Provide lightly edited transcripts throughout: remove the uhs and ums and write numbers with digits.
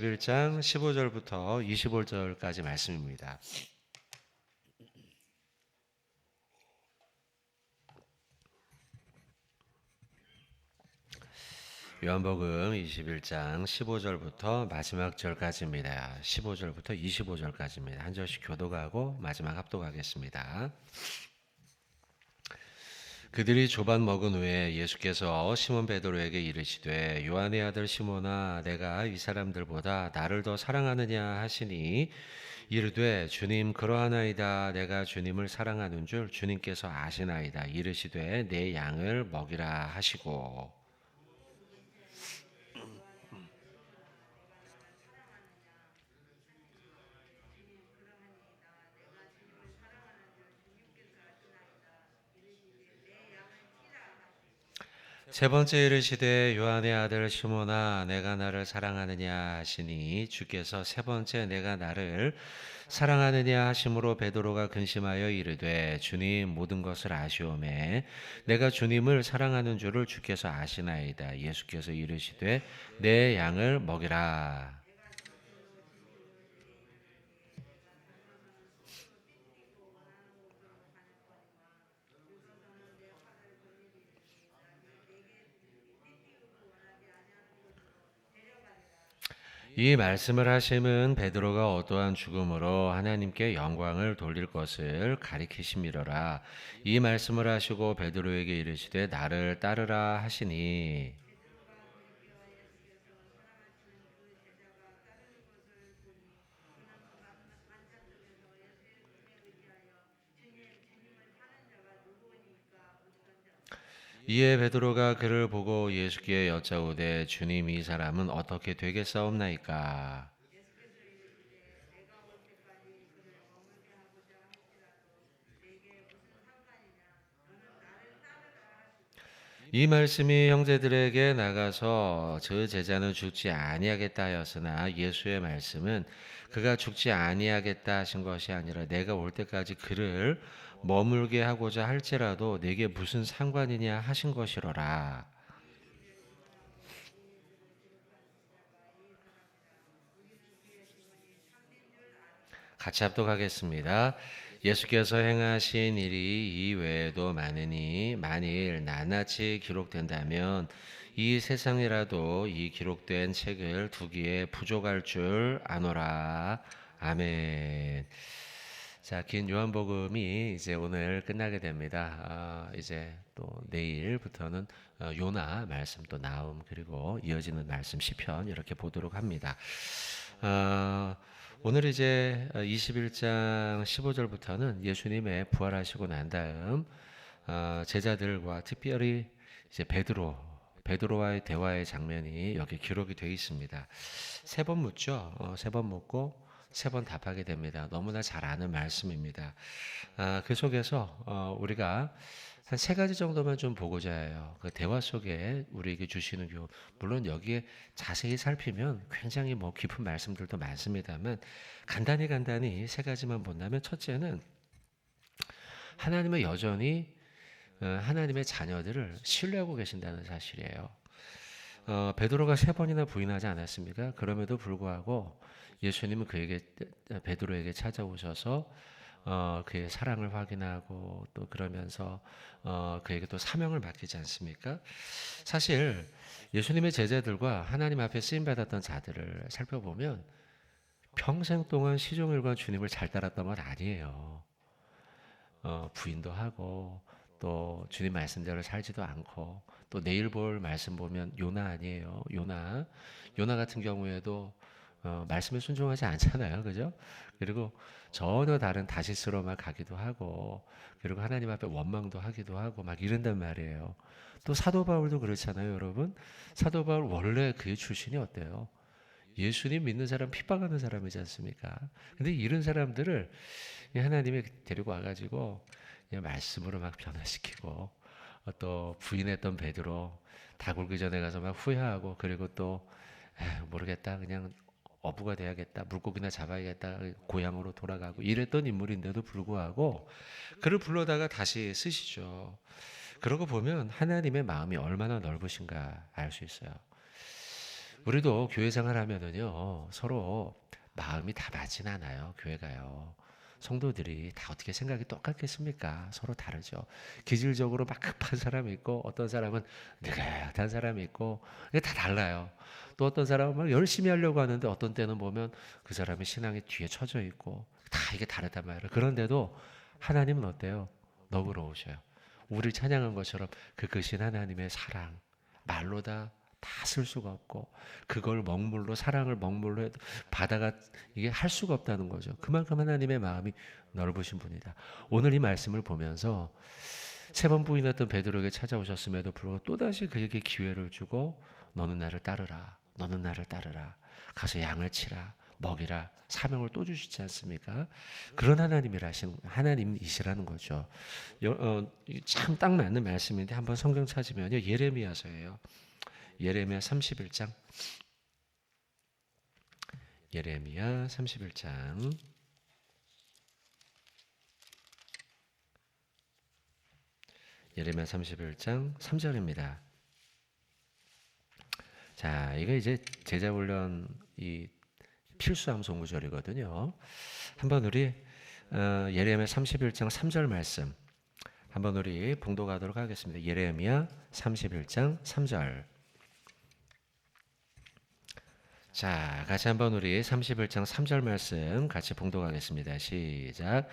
1장 15절부터 25절까지 말씀입니다. 요한복음 21장 15절부터 마지막 절까지입니다. 15절부터 25절까지입니다. 한 절씩 교독하고 마지막 합독하겠습니다. 그들이 조반 먹은 후에 예수께서 시몬 베드로에게 이르시되 요한의 아들 시몬아 내가 이 사람들보다 나를 더 사랑하느냐 하시니 이르되 주님 그러하나이다. 내가 주님을 사랑하는 줄 주님께서 아시나이다. 이르시되 내 양을 먹이라 하시고 세 번째 이르시되 요한의 아들 시몬아 내가 나를 사랑하느냐 하시니 주께서 세 번째 내가 나를 사랑하느냐 하심으로 베드로가 근심하여 이르되 주님 모든 것을 아시오매 내가 주님을 사랑하는 줄을 주께서 아시나이다. 예수께서 이르시되 내 양을 먹이라. 이 말씀을 하심은 베드로가 어떠한 죽음으로 하나님께 영광을 돌릴 것을 가리키심이로라. 이 말씀을 하시고 베드로에게 이르시되 나를 따르라 하시니 이에 베드로가 그를 보고 예수께 여짜오되 주님 이 사람은 어떻게 되겠사옵나이까. 이 말씀이 형제들에게 나가서 저 제자는 죽지 아니하겠다 하였으나 예수의 말씀은 그가 죽지 아니하겠다 하신 것이 아니라 내가 올 때까지 그를 머물게 하고자 할지라도 내게 무슨 상관이냐 하신 것이로라. 같이 합독하겠습니다. 예수께서 행하신 일이 이 외에도 많으니 만일 낱낱이 기록된다면 이 세상이라도 이 기록된 책을 두기에 부족할 줄 아노라. 아멘. 자, 긴 요한복음이 이제 오늘 끝나게 됩니다. 이제 또 내일부터는 요나 말씀 또 나옴 그리고 이어지는 말씀 시편 이렇게 보도록 합니다. 오늘 이제 21장 15절부터는 예수님의 부활하시고 난 다음 제자들과 특별히 이제 베드로와의 대화의 장면이 여기 기록이 되어 있습니다. 세 번 묻죠. 세 번 묻고 세 번 답하게 됩니다. 너무나 잘 아는 말씀입니다. 그 속에서 우리가 한 세 가지 정도만 좀 보고자 해요. 그 대화 속에 우리에게 주시는 교훈, 물론 여기에 자세히 살피면 굉장히 뭐 깊은 말씀들도 많습니다만 간단히 세 가지만 본다면 첫째는 하나님은 여전히 하나님의 자녀들을 신뢰하고 계신다는 사실이에요. 베드로가 세 번이나 부인하지 않았습니까? 그럼에도 불구하고 예수님은 베드로에게 찾아오셔서 그의 사랑을 확인하고 또 그러면서 그에게 또 사명을 맡기지 않습니까? 사실 예수님의 제자들과 하나님 앞에 쓰임 받았던 자들을 살펴보면 평생 동안 시종일관 주님을 잘 따랐던 건 아니에요. 부인도 하고 또 주님 말씀대로 살지도 않고 또 내일 볼 말씀 보면 요나 아니에요. 요나 같은 경우에도 말씀에 순종하지 않잖아요. 그죠? 그리고 전혀 다른 다시스로 막 가기도 하고 그리고 하나님 앞에 원망도 하기도 하고 막 이런단 말이에요. 또 사도 바울도 그렇잖아요, 여러분. 사도 바울 원래 그의 출신이 어때요? 예수님 믿는 사람 핍박하는 사람이지 않습니까? 근데 이런 사람들을 하나님이 데리고 와가지고 그냥 말씀으로 막 변화시키고 또 부인했던 베드로 다 굴기 전에 가서 막 후회하고 그리고 또 모르겠다 그냥 어부가 돼야겠다 물고기나 잡아야겠다 고향으로 돌아가고 이랬던 인물인데도 불구하고 그를 불러다가 다시 쓰시죠. 그러고 보면 하나님의 마음이 얼마나 넓으신가 알 수 있어요. 우리도 교회 생활하면은요, 서로 마음이 다 맞진 않아요. 교회가요. 성도들이 다 어떻게 생각이 똑같겠습니까? 서로 다르죠. 기질적으로 막 급한 사람이 있고, 어떤 사람은 느긋한 사람이 있고, 이게 다 달라요. 또 어떤 사람은 막 열심히 하려고 하는데 어떤 때는 보면 그 사람의 신앙이 뒤에 처져 있고, 다 이게 다르단 말이에요. 그런데도 하나님은 어때요? 너그러우셔요. 우리 찬양한 것처럼 그 크신 하나님의 사랑, 말로 다 쓸 수가 없고, 그걸 먹물로, 사랑을 먹물로 해도 바다가 이게 할 수가 없다는 거죠. 그만큼 하나님의 마음이 넓으신 분이다. 오늘 이 말씀을 보면서 세 번 부인했던 베드로에게 찾아오셨음에도 불구하고 또다시 그에게 기회를 주고, 너는 나를 따르라. 너는 나를 따르라. 가서 양을 치라. 먹이라. 사명을 또 주시지 않습니까? 그런 하나님이시라는 거죠. 참 딱 맞는 말씀인데 한번 성경 찾으면요, 예레미야서예요. 예레미야 31장. 예레미야 31장. 예레미야 31장 3절입니다. 자, 이거 이제 제자 훈련 이 필수암 송구절이거든요. 한번 우리 예레미야 31장 3절 말씀 한번 우리 봉독하도록 하겠습니다. 예레미야 31장 3절. 자, 같이 한번 우리 31장 3절 말씀 같이 봉독하겠습니다. 시작.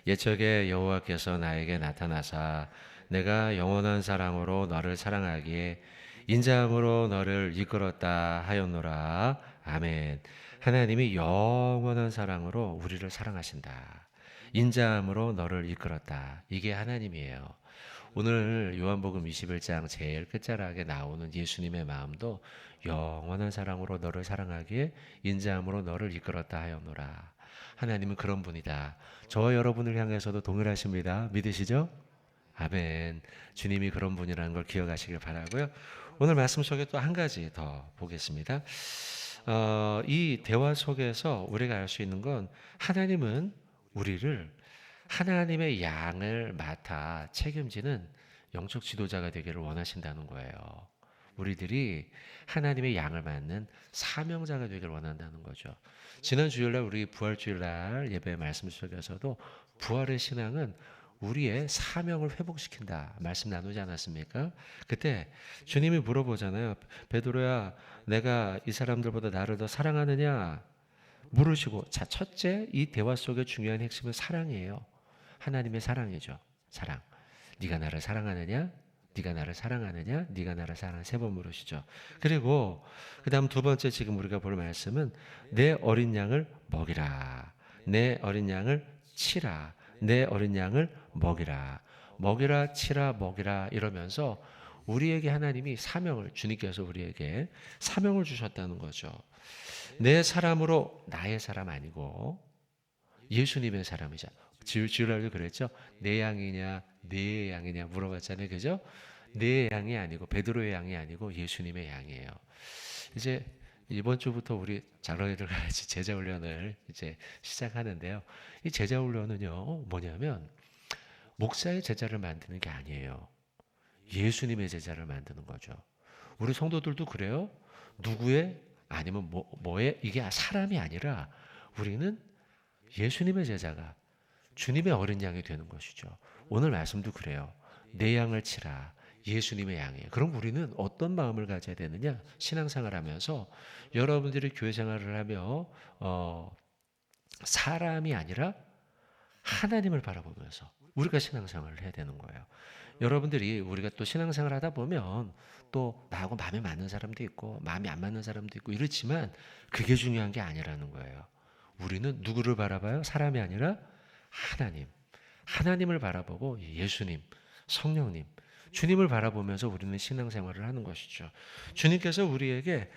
옛적에 여호와께서 나에게 나타나사 내가 영원한 사랑으로 너를 사랑하기에 인자함으로 너를 이끌었다 하였노라. 아멘. 하나님이 영원한 사랑으로 우리를 사랑하신다. 인자함으로 너를 이끌었다. 이게 하나님이에요. 오늘 요한복음 21장 제일 끝자락에 나오는 예수님의 마음도 영원한 사랑으로 너를 사랑하기에 인자함으로 너를 이끌었다 하였노라. 하나님은 그런 분이다. 저와 여러분을 향해서도 동일하십니다. 믿으시죠? 아멘. 주님이 그런 분이라는 걸 기억하시길 바라고요. 오늘 말씀 속에 또 한 가지 더 보겠습니다. 이 대화 속에서 우리가 알 수 있는 건 하나님은 우리를 하나님의 양을 맡아 책임지는 영적 지도자가 되기를 원하신다는 거예요. 우리들이 하나님의 양을 맡는 사명자가 되기를 원한다는 거죠. 지난 주일날 우리 부활주일날 예배 말씀 속에서도 부활의 신앙은 우리의 사명을 회복시킨다 말씀 나누지 않았습니까? 그때 주님이 물어보잖아요. 베드로야, 내가 이 사람들보다 나를 더 사랑하느냐? 물으시고, 자, 첫째 이 대화 속의 중요한 핵심은 사랑이에요. 하나님의 사랑이죠. 사랑. 네가 나를 사랑하느냐? 네가 나를 사랑하느냐? 네가 나를 사랑하느냐? 세 번 물으시죠. 그리고 그 다음 두 번째 지금 우리가 볼 말씀은 내 어린 양을 먹이라. 내 어린 양을 치라. 내 어린 양을 먹이라. 먹이라, 치라, 먹이라 이러면서 우리에게 하나님이 사명을, 주님께서 우리에게 사명을 주셨다는 거죠. 내 사람으로 나의 사람 아니고 예수님의 사람이자. 주일날도 그랬죠. 내 양이냐 내 양이냐 물어봤잖아요. 그죠? 내 양이 아니고 베드로의 양이 아니고 예수님의 양이에요. 이제 이번 주부터 우리 장로님들 같이 제자 훈련을 이제 시작하는데요. 이 제자 훈련은요, 뭐냐면 목사의 제자를 만드는 게 아니에요. 예수님의 제자를 만드는 거죠. 우리 성도들도 그래요. 누구의 아니면 뭐의 이게 사람이 아니라 우리는 예수님의 제자가 주님의 어린 양이 되는 것이죠. 오늘 말씀도 그래요. 내 양을 치라. 예수님의 양이에요. 그럼 우리는 어떤 마음을 가져야 되느냐? 신앙생활하면서 여러분들이 교회 생활을 하며 사람이 아니라 하나님을 바라보면서 우리가 신앙생활을 해야 되는 거예요. 여러분들이 우리가 또 신앙생활 하다 보면 또 나하고 마음이 맞는 사람도 있고 마음이 안 맞는 사람도 있고 이렇지만 그게 중요한 게 아니라는 거예요. 우리는 누구를 바라봐요? 사람이 아니라 하나님. 하나님을 바라보고 예수님, 성령님, 주님을 바라보면서 우리는 신앙생활을 하는 것이죠. 주님께서 우리에게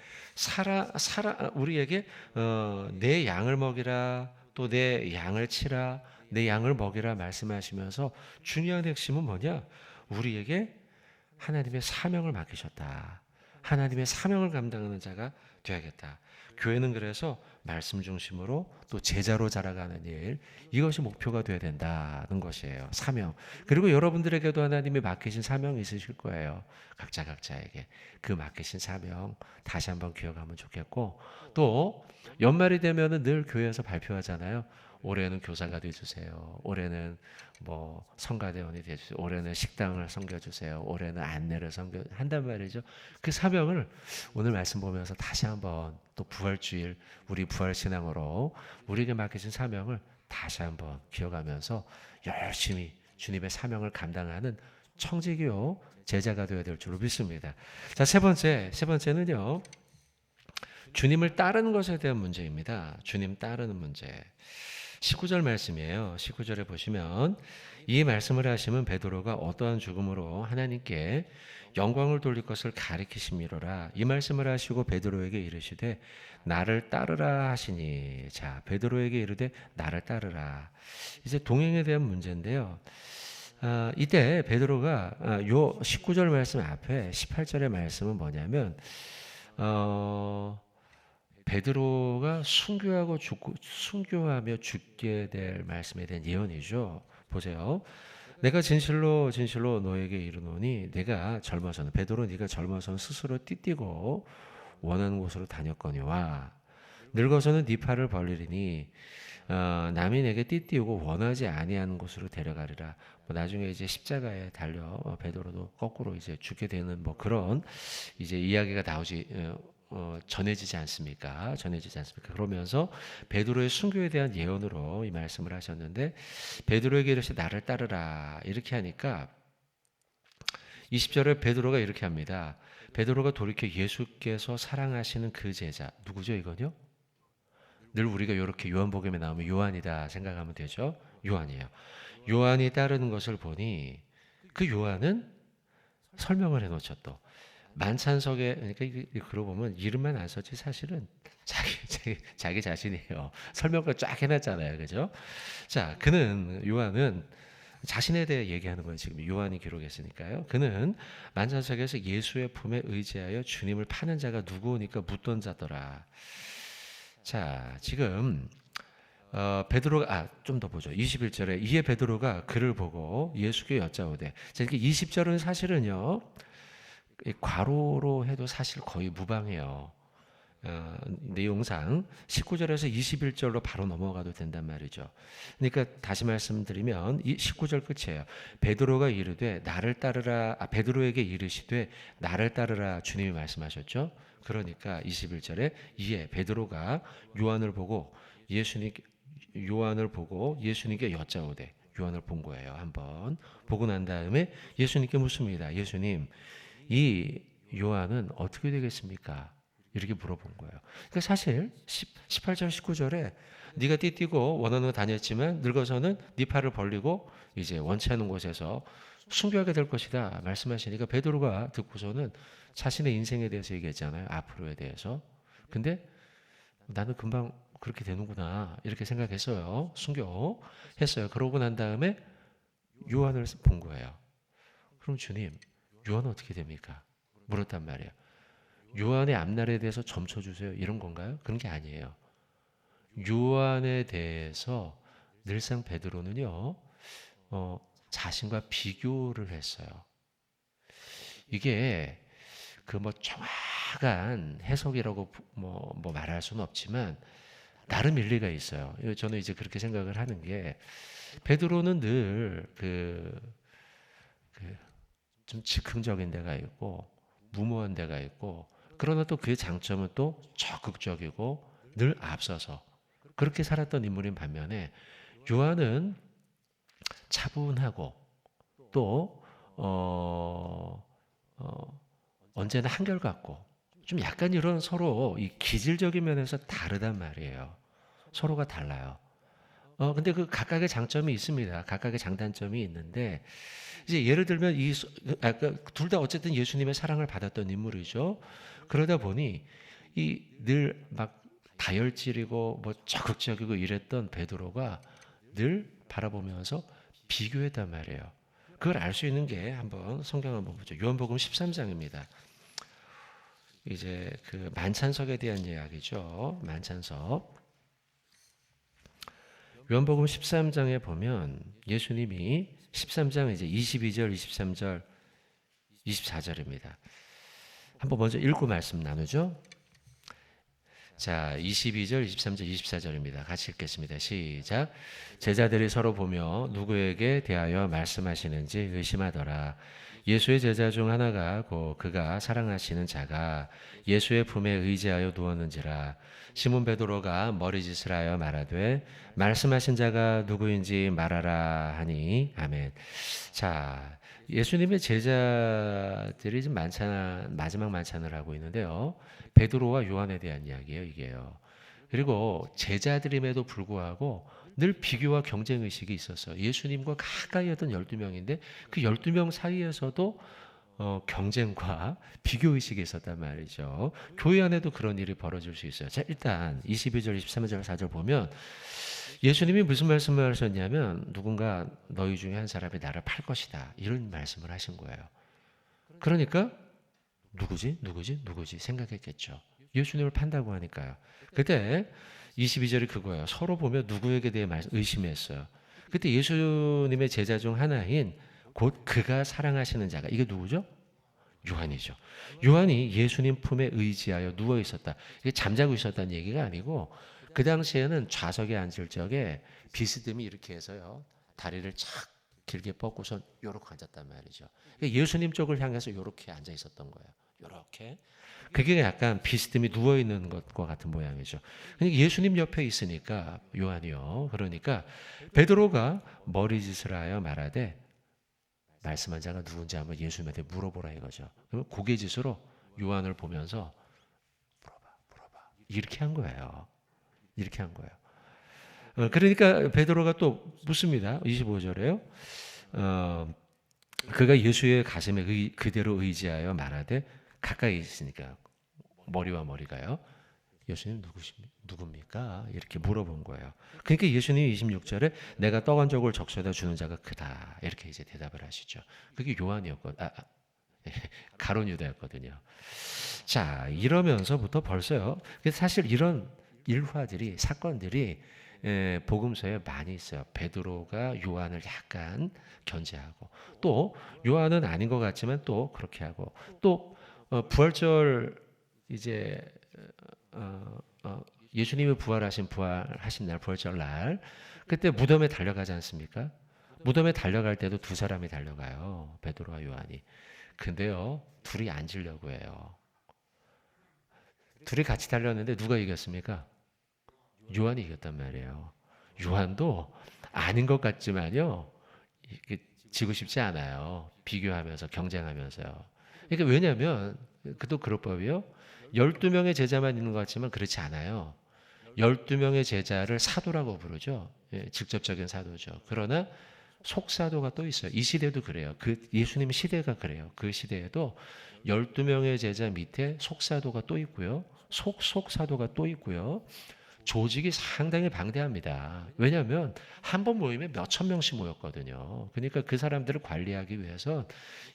우리에게 내 양을 먹이라, 또 내 양을 치라, 내 양을 먹이라 말씀하시면서 중요한 핵심은 뭐냐? 우리에게 하나님의 사명을 맡기셨다. 하나님의 사명을 감당하는 자가 되어야겠다. 교회는 그래서 말씀 중심으로 또 제자로 자라가는 일, 이것이 목표가 되어야 된다는 것이에요. 사명. 그리고 여러분들에게도 하나님이 맡기신 사명이 있으실 거예요. 각자에게 그 맡기신 사명 다시 한번 기억하면 좋겠고, 또 연말이 되면은 늘 교회에서 발표하잖아요. 올해는 교사가 되주세요. 올해는 뭐 성가대원이 되주세요. 올해는 식당을 섬겨주세요. 올해는 안내를 한단 말이죠. 그 사명을 오늘 말씀 보면서 다시 한번 또 부활주일, 우리 부활신앙으로 우리에게 맡겨진 사명을 다시 한번 기억하면서 열심히 주님의 사명을 감당하는 청지기요 제자가 되어야 될 줄로 믿습니다. 자, 세 번째는요. 주님을 따르는 것에 대한 문제입니다. 주님 따르는 문제. 19절 말씀이에요. 19절에 보시면 이 말씀을 하시면 베드로가 어떠한 죽음으로 하나님께 영광을 돌릴 것을 가리키심이로라. 이 말씀을 하시고 베드로에게 이르시되 나를 따르라 하시니. 자, 베드로에게 이르되 나를 따르라. 이제 동행에 대한 문제인데요. 이때 베드로가 요 19절 말씀 앞에 18절의 말씀은 뭐냐면 베드로가 순교하며 죽게 될 말씀에 대한 예언이죠. 보세요. 내가 진실로 너에게 이르노니 내가 젊어서는 베드로 네가 젊어서는 스스로 띠띠고 원하는 곳으로 다녔거니와 늙어서는 네 팔을 벌리리니 남이 내게 띠띠우고 원하지 아니하는 곳으로 데려가리라. 뭐 나중에 이제 십자가에 달려 베드로도 거꾸로 이제 죽게 되는 뭐 그런 이제 이야기가 전해지지 않습니까? 그러면서 베드로의 순교에 대한 예언으로 이 말씀을 하셨는데 베드로에게 이르시되 나를 따르라 이렇게 하니까 20절에 베드로가 이렇게 합니다. 베드로가 돌이켜 예수께서 사랑하시는 그 제자 누구죠 이건요? 늘 우리가 이렇게 요한복음에 나오면 요한이다 생각하면 되죠. 요한이에요. 요한이 따르는 것을 보니 그 요한은 설명을 해놓죠. 또 만찬석에 그러니까 그러고 보면 이름만 안 썼지 사실은 자기 자신이에요. 설명을 쫙 해놨잖아요, 그죠? 자, 요한은 자신에 대해 얘기하는 거예요. 지금 요한이 기록했으니까요. 그는 만찬석에서 예수의 품에 의지하여 주님을 파는 자가 누구니까 묻던 자더라. 자, 지금 베드로가 좀 더 보죠. 21절에 이에 베드로가 그를 보고 예수께 여짜오되. 자, 이렇게 20절은 사실은요. 괄호로 해도 사실 거의 무방해요. 내용상 19절에서 21절로 바로 넘어가도 된단 말이죠. 그러니까 다시 말씀드리면 이 19절 끝이에요. 베드로가 이르되 나를 따르라. 베드로에게 이르시되 나를 따르라 주님이 말씀하셨죠. 그러니까 21절에 이에 베드로가 요한을 보고 예수님께 여짜오되 요한을 본 거예요. 한번 보고 난 다음에 예수님께 묻습니다. 예수님, 이 요한은 어떻게 되겠습니까? 이렇게 물어본 거예요. 그러니까 사실 18절 19절에 네가 띠띠고 원하는 거 다녔지만 늙어서는 네 팔을 벌리고 이제 원치 않은 곳에서 순교하게 될 것이다 말씀하시니까 베드로가 듣고서는 자신의 인생에 대해서 얘기했잖아요. 앞으로에 대해서. 근데 나는 금방 그렇게 되는구나 이렇게 생각했어요. 순교했어요. 그러고 난 다음에 요한을 본 거예요. 그럼 주님, 요한은 어떻게 됩니까? 물었단 말이에요. 요한의 앞날에 대해서 점쳐주세요. 이런 건가요? 그런 게 아니에요. 요한에 대해서 늘상 베드로는요, 자신과 비교를 했어요. 이게 그 뭐 정확한 해석이라고 뭐 말할 수는 없지만 나름 일리가 있어요. 저는 이제 그렇게 생각을 하는 게 베드로는 늘 좀 즉흥적인 데가 있고 무모한 데가 있고 그러나 또 그 장점은 또 적극적이고 늘 앞서서 그렇게 살았던 인물인 반면에 요한은 차분하고 또 언제나 한결같고 좀 약간 이런 서로 이 기질적인 면에서 다르단 말이에요. 서로가 달라요. 근데 그 각각의 장점이 있습니다. 각각의 장단점이 있는데 이제 예를 들면 둘 다 어쨌든 예수님의 사랑을 받았던 인물이죠. 그러다 보니 이 늘 막 다혈질이고 뭐 적극적이고 이랬던 베드로가 늘 바라보면서 비교했단 말이에요. 그걸 알 수 있는 게 한번 성경 한번 보죠. 요한복음 13장입니다. 이제 그 만찬석에 대한 이야기죠. 만찬석. 요한복음 13장에 보면 예수님이 13장 이제 22절, 23절, 24절입니다. 한번 먼저 읽고 말씀 나누죠. 자, 22절, 23절, 24절입니다. 같이 읽겠습니다. 시작. 제자들이 서로 보며 누구에게 대하여 말씀하시는지 의심하더라. 예수의 제자 중 하나가 곧 그가 사랑하시는 자가 예수의 품에 의지하여 누웠는지라. 시몬 베드로가 머리짓을 하여 말하되 말씀하신 자가 누구인지 말하라 하니 아멘. 자, 예수님의 제자들이 지금 마지막 만찬을 하고 있는데요. 베드로와 요한에 대한 이야기예요, 이게요. 그리고 제자들임에도 불구하고 늘 비교와 경쟁 의식이 있었어요. 예수님과 가까이 하던 12명인데 그 12명 사이에서도 경쟁과 비교 의식이 있었단 말이죠. 교회 안에도 그런 일이 벌어질 수 있어요. 자, 일단 22절, 23절, 4절 보면 예수님이 무슨 말씀을 하셨냐면 누군가 너희 중에 한 사람이 나를 팔 것이다. 이런 말씀을 하신 거예요. 그러니까 누구지 생각했겠죠. 예수님을 판다고 하니까요. 그때 22절이 그거예요. 서로 보며 누구에게 대해 의심했어요. 그때 예수님의 제자 중 하나인 곧 그가 사랑하시는 자가 이게 누구죠? 요한이죠. 요한이 예수님 품에 의지하여 누워 있었다. 이게 잠자고 있었다는 얘기가 아니고 그 당시에는 좌석에 앉을 적에 비스듬히 이렇게 해서요. 다리를 착 길게 뻗고선 요렇게 앉았단 말이죠. 예수님 쪽을 향해서 요렇게 앉아 있었던 거예요. 요렇게. 그게 약간 비스듬히 누워 있는 것과 같은 모양이죠. 그러니까 예수님 옆에 있으니까 요한이요. 그러니까 베드로가 머리짓을 하여 말하되 말씀한 자가 누군지 한번 예수님한테 물어보라 이거죠. 그러면 고개짓으로 요한을 보면서 물어봐. 이렇게 한 거예요. 이렇게 한 거예요. 그러니까 베드로가 또 묻습니다. 25절에요. 그가 예수의 가슴에 그대로 의지하여 말하되 가까이 있으니까 머리와 머리가요. 예수님 누굽니까? 이렇게 물어본 거예요. 그러니까 예수님이 26절에 내가 떡 한 조각을 적셔다 주는 자가 크다. 이렇게 이제 대답을 하시죠. 그게 요한이었거든요. 가룟 유다였거든요. 자, 이러면서부터 벌써요. 사실 이런 일화들이 사건들이 복음서에 많이 있어요. 베드로가 요한을 약간 견제하고 또 요한은 아닌 것 같지만 또 그렇게 하고 또 부활절 이제 예수님이 부활하신 날 부활절 날 그때 무덤에 달려가지 않습니까? 무덤에 달려갈 때도 두 사람이 달려가요. 베드로와 요한이. 근데요. 둘이 앉으려고 해요. 둘이 같이 달렸는데 누가 이겼습니까? 요한이 이겼단 말이에요. 요한도 아닌 것 같지만요. 지고 싶지 않아요. 비교하면서 경쟁하면서요. 그러니까 왜냐하면 그도 그럴 법이요. 12명의 제자만 있는 것 같지만 그렇지 않아요. 12명의 제자를 사도라고 부르죠. 직접적인 사도죠. 그러나 속사도가 또 있어요. 이 시대도 그래요. 그 예수님 시대가 그래요. 그 시대에도 12명의 제자 밑에 속사도가 또 있고요. 속사도가 또 있고요. 조직이 상당히 방대합니다. 왜냐하면 한 번 모임에 몇천 명씩 모였거든요. 그러니까 그 사람들을 관리하기 위해서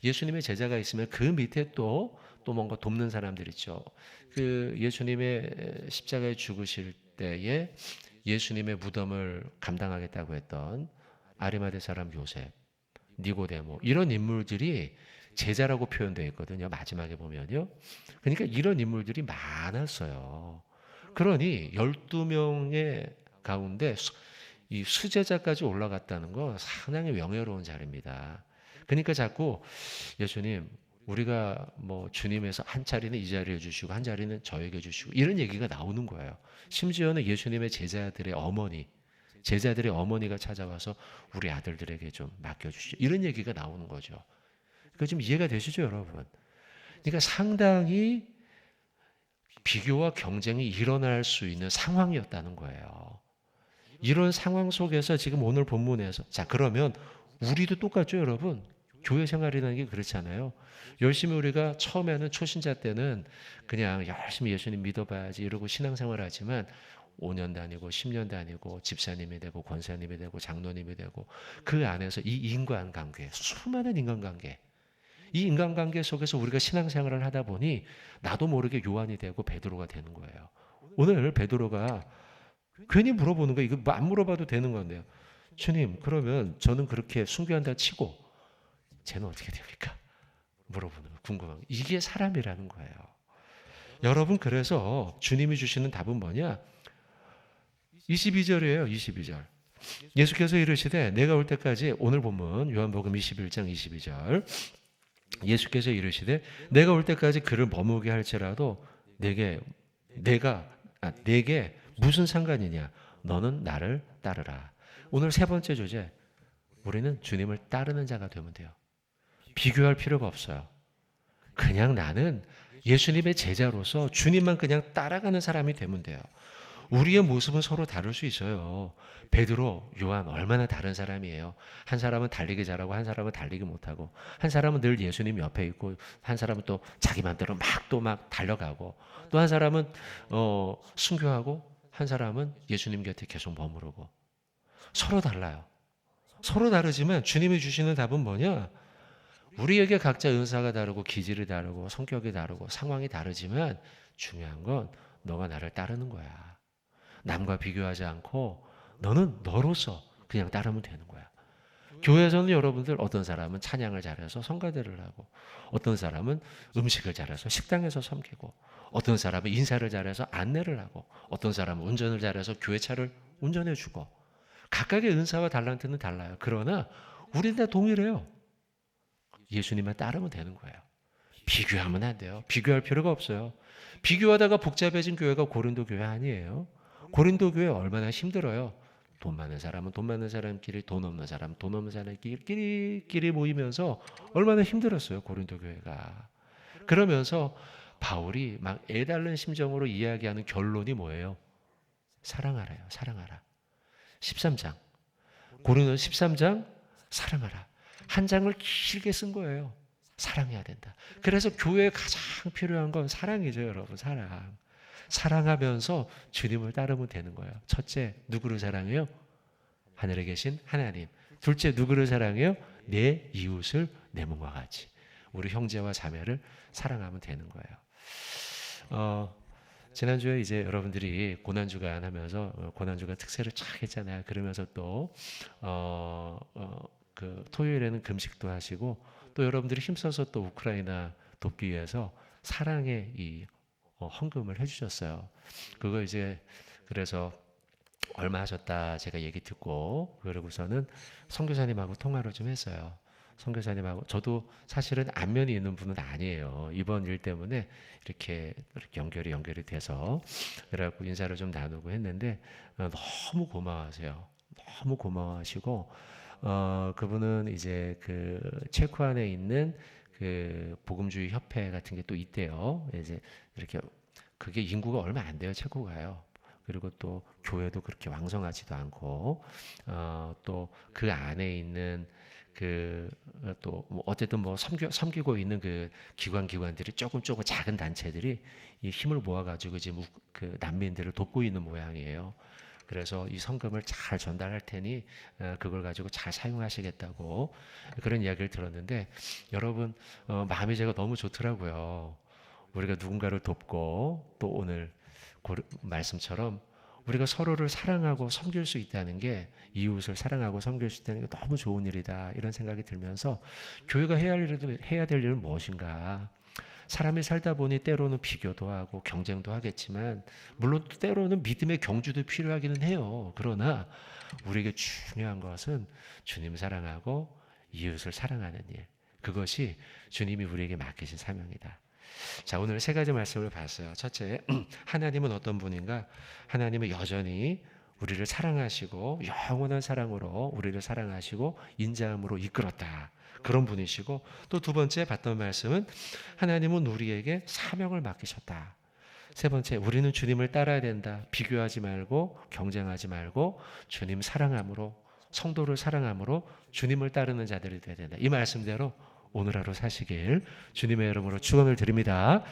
예수님의 제자가 있으면 그 밑에 또 뭔가 돕는 사람들 있죠. 그 예수님의 십자가에 죽으실 때에 예수님의 무덤을 감당하겠다고 했던 아리마대 사람 요셉, 니고데모 이런 인물들이 제자라고 표현되어 있거든요. 마지막에 보면요. 그러니까 이런 인물들이 많았어요. 그러니 12명의 가운데 이 수제자까지 올라갔다는 건 상당히 명예로운 자리입니다. 그러니까 자꾸 예수님 우리가 뭐 주님에서 한 자리는 이 자리에 주시고 한 자리는 저에게 주시고 이런 얘기가 나오는 거예요. 심지어는 예수님의 제자들의 어머니가 찾아와서 우리 아들들에게 좀 맡겨주시죠. 이런 얘기가 나오는 거죠. 그러니까 지금 이해가 되시죠, 여러분? 그러니까 상당히 비교와 경쟁이 일어날 수 있는 상황이었다는 거예요. 이런 상황 속에서 지금 오늘 본문에서 자 그러면 우리도 똑같죠, 여러분? 교회 생활이라는 게 그렇잖아요. 열심히 우리가 처음에는 초신자 때는 그냥 열심히 예수님 믿어봐야지 이러고 신앙생활 하지만 5년 다니고 10년 다니고 집사님이 되고 권사님이 되고 장로님이 되고 그 안에서 이 인간관계 수많은 인간관계 이 인간관계 속에서 우리가 신앙생활을 하다 보니 나도 모르게 요한이 되고 베드로가 되는 거예요. 오늘 베드로가 괜히 물어보는 거예요. 이거 뭐 안 물어봐도 되는 건데요. 주님, 그러면 저는 그렇게 순교한다 치고 쟤는 어떻게 됩니까? 물어보는 거 궁금한 거. 이게 사람이라는 거예요. 여러분, 그래서 주님이 주시는 답은 뭐냐? 22절이에요. 22절. 예수께서 이르시되 내가 올 때까지, 오늘 본문 요한복음 21장 22절. 예수께서 이르시되 내가 올 때까지 그를 머무게 할지라도 내게 무슨 상관이냐? 너는 나를 따르라. 오늘 세 번째 주제, 우리는 주님을 따르는 자가 되면 돼요. 비교할 필요가 없어요. 그냥 나는 예수님의 제자로서 주님만 그냥 따라가는 사람이 되면 돼요. 우리의 모습은 서로 다를 수 있어요. 베드로, 요한 얼마나 다른 사람이에요. 한 사람은 달리기 잘하고 한 사람은 달리기 못하고, 한 사람은 늘 예수님 옆에 있고, 한 사람은 또 자기 맘대로 막 달려가고, 또 한 사람은 순교하고, 한 사람은 예수님 곁에 계속 머무르고. 서로 달라요. 서로 다르지만 주님이 주시는 답은 뭐냐? 우리에게 각자 은사가 다르고 기질이 다르고 성격이 다르고 상황이 다르지만 중요한 건 너가 나를 따르는 거야. 남과 비교하지 않고 너는 너로서 그냥 따르면 되는 거야. 교회에서는 여러분들, 어떤 사람은 찬양을 잘해서 성가대를 하고, 어떤 사람은 음식을 잘해서 식당에서 섬기고, 어떤 사람은 인사를 잘해서 안내를 하고, 어떤 사람은 운전을 잘해서 교회차를 운전해주고, 각각의 은사와 달란트는 달라요. 그러나 우리는 다 동일해요. 예수님만 따르면 되는 거예요. 비교하면 안 돼요. 비교할 필요가 없어요. 비교하다가 복잡해진 교회가 고린도 교회 아니에요. 고린도 교회 얼마나 힘들어요. 돈 많은 사람은 돈 많은 사람끼리, 돈 없는 사람은 돈 없는 사람끼리 모이면서 얼마나 힘들었어요, 고린도 교회가. 그러면서 바울이 막 애달른 심정으로 이야기하는 결론이 뭐예요? 사랑하라요. 사랑하라. 13장. 고린도 13장 사랑하라. 한 장을 길게 쓴 거예요. 사랑해야 된다. 그래서 교회에 가장 필요한 건 사랑이죠, 여러분. 사랑. 사랑하면서 주님을 따르면 되는 거예요. 첫째, 누구를 사랑해요? 하늘에 계신 하나님. 둘째, 누구를 사랑해요? 내 이웃을 내 몸과 같이. 우리 형제와 자매를 사랑하면 되는 거예요. 지난주에 이제 여러분들이 고난주간 하면서 고난주간 특세를 쫙 했잖아요. 그러면서 또 그 토요일에는 금식도 하시고, 또 여러분들이 힘써서 또 우크라이나 돕기 위해서 사랑의 이 헌금을 해주셨어요. 그거 이제 그래서 얼마 하셨다 제가 얘기 듣고, 그러고서는 선교사님하고 통화를 좀 했어요. 선교사님하고, 저도 사실은 안면이 있는 분은 아니에요. 이번 일 때문에 이렇게 연결이 돼서 그래갖고 인사를 좀 나누고 했는데 너무 고마워하세요. 너무 고마워하시고, 그분은 이제 그 체코 안에 있는 그 복음주의 협회 같은 게 또 있대요. 이제 이렇게, 그게 인구가 얼마 안 돼요, 체코가요. 그리고 또 교회도 그렇게 왕성하지도 않고, 또 그 안에 있는 그 또 뭐 어쨌든 뭐 섬기고 있는 그 기관들이 조금 작은 단체들이 이 힘을 모아가지고 지금 그 난민들을 돕고 있는 모양이에요. 그래서 이 성금을 잘 전달할 테니 그걸 가지고 잘 사용하시겠다고 그런 이야기를 들었는데, 여러분, 마음이 제가 너무 좋더라고요. 우리가 누군가를 돕고, 또 오늘 말씀처럼 우리가 서로를 사랑하고 섬길 수 있다는 게, 이웃을 사랑하고 섬길 수 있다는 게 너무 좋은 일이다, 이런 생각이 들면서 교회가 해야 될 일은 무엇인가. 사람이 살다 보니 때로는 비교도 하고 경쟁도 하겠지만, 물론 때로는 믿음의 경주도 필요하기는 해요. 그러나 우리에게 중요한 것은 주님 사랑하고 이웃을 사랑하는 일, 그것이 주님이 우리에게 맡기신 사명이다. 자, 오늘 세 가지 말씀을 봤어요. 첫째, 하나님은 어떤 분인가? 하나님은 여전히 우리를 사랑하시고 영원한 사랑으로 우리를 사랑하시고 인자함으로 이끌었다, 그런 분이시고, 또 두 번째 봤던 말씀은 하나님은 우리에게 사명을 맡기셨다. 세 번째, 우리는 주님을 따라야 된다. 비교하지 말고 경쟁하지 말고 주님 사랑함으로, 성도를 사랑함으로 주님을 따르는 자들이 되어야 된다. 이 말씀대로 오늘 하루 사시길 주님의 이름으로 축원을 드립니다.